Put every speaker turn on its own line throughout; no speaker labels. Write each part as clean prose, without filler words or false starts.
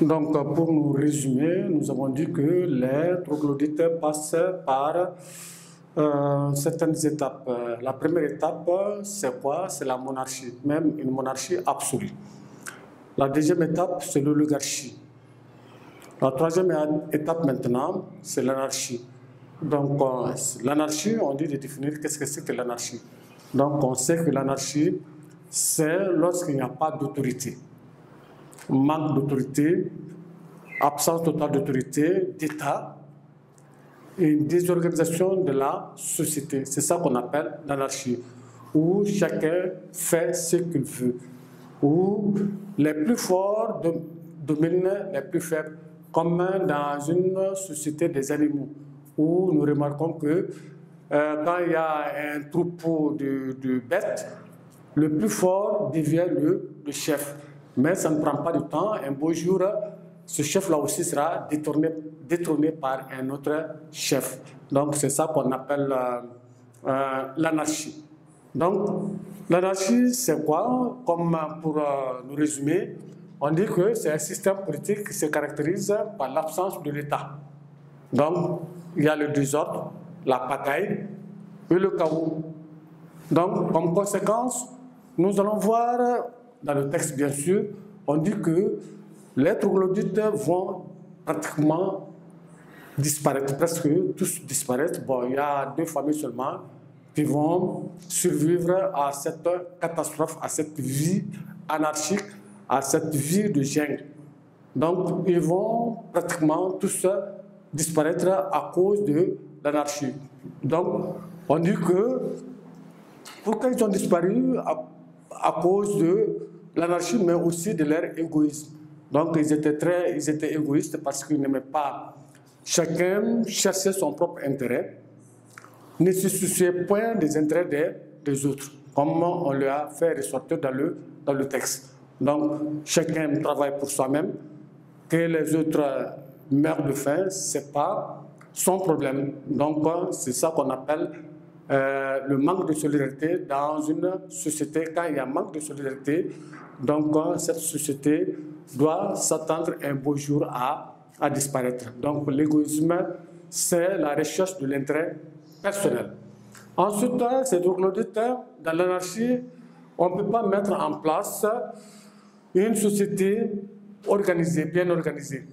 Donc, pour nous résumer, nous avons dit que les troglodytes passent par certaines étapes. La première étape, c'est quoi? C'est la monarchie, même une monarchie absolue. La deuxième étape, c'est l'oligarchie. La troisième étape maintenant, c'est l'anarchie. Donc, l'anarchie, on dit de définir qu'est-ce que c'est que l'anarchie. Donc, on sait que l'anarchie, c'est lorsqu'il n'y a pas d'autorité. Manque d'autorité, absence totale d'autorité, d'État, et une désorganisation de la société. C'est ça qu'on appelle l'anarchie, où chacun fait ce qu'il veut, où les plus forts dominent les plus faibles, comme dans une société des animaux, où nous remarquons que quand il y a un troupeau de bêtes, le plus fort devient le chef. Mais ça ne prend pas de temps. Un beau jour, ce chef-là aussi sera détrôné par un autre chef. Donc, c'est ça qu'on appelle l'anarchie. Donc, l'anarchie, c'est quoi? Comme pour nous résumer, on dit que c'est un système politique qui se caractérise par l'absence de l'État. Donc, il y a le désordre, la pagaille et le chaos. Donc, comme conséquence, nous allons voir dans le texte, bien sûr, on dit que les troglodytes vont pratiquement disparaître, presque tous disparaître. Bon, il y a 2 familles seulement qui vont survivre à cette catastrophe, à cette vie anarchique, à cette vie de jungle. Donc, ils vont pratiquement tous disparaître à cause de l'anarchie. Donc, on dit que pourquoi ils ont disparu? À cause de l'anarchie, mais aussi de leur égoïsme. Donc, ils étaient égoïstes parce qu'ils n'aimaient pas. Chacun cherchait son propre intérêt, ne se souciait point des intérêts des autres, comme on le a fait ressortir dans le texte. Donc, chacun travaille pour soi-même. Que les autres meurent de faim, ce n'est pas son problème. Donc, c'est ça qu'on appelle le manque de solidarité dans une société. Quand il y a manque de solidarité, donc cette société doit s'attendre un beau jour à disparaître. Donc l'égoïsme, c'est la recherche de l'intérêt personnel. Ensuite, ces troglodytes, dans l'anarchie, on ne peut pas mettre en place une société organisée, bien organisée.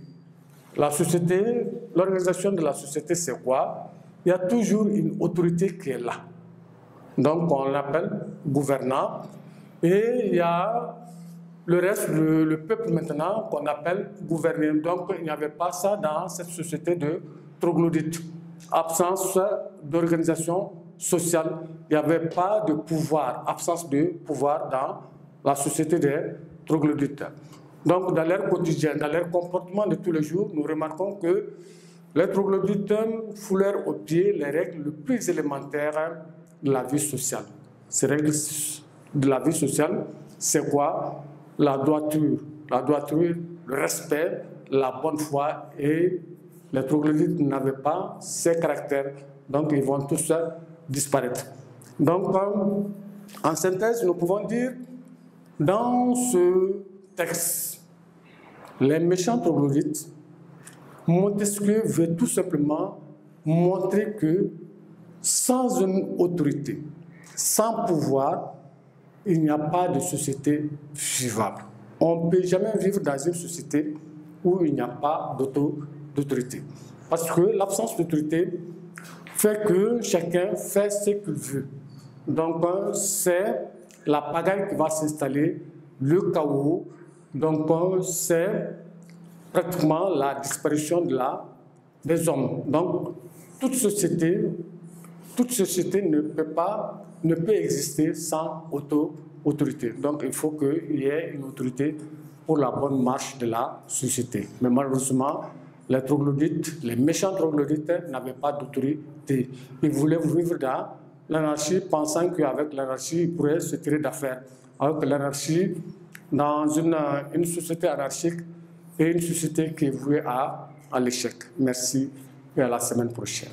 La société, l'organisation de la société, c'est quoi? Il y a toujours une autorité qui est là. Donc, on l'appelle gouvernant. Et il y a le reste, le peuple maintenant, qu'on appelle gouverné. Donc, il n'y avait pas ça dans cette société de troglodytes. Absence d'organisation sociale. Il n'y avait pas de pouvoir, absence de pouvoir dans la société des troglodytes. Donc, dans leur quotidien, dans leur comportement de tous les jours, nous remarquons que les troglodytes foulèrent aux pieds les règles les plus élémentaires de la vie sociale. Ces règles de la vie sociale, c'est quoi? La droiture, le respect, la bonne foi. Et les troglodytes n'avaient pas ces caractères, donc ils vont tous disparaître. Donc, en synthèse, nous pouvons dire, dans ce texte, les méchants troglodytes, Montesquieu veut tout simplement montrer que sans une autorité, sans pouvoir, il n'y a pas de société vivable. On ne peut jamais vivre dans une société où il n'y a pas d'autorité. Parce que l'absence d'autorité fait que chacun fait ce qu'il veut. Donc, c'est la pagaille qui va s'installer, le chaos. Donc, c'est pratiquement la disparition des hommes. Donc, toute société ne peut exister sans autorité. Donc, il faut qu'il y ait une autorité pour la bonne marche de la société. Mais malheureusement, les troglodytes, les méchants troglodytes n'avaient pas d'autorité. Ils voulaient vivre dans l'anarchie, pensant qu'avec l'anarchie, ils pourraient se tirer d'affaire. Alors que l'anarchie, dans une société anarchique, est une société qui est vouée à l'échec. Merci et à la semaine prochaine.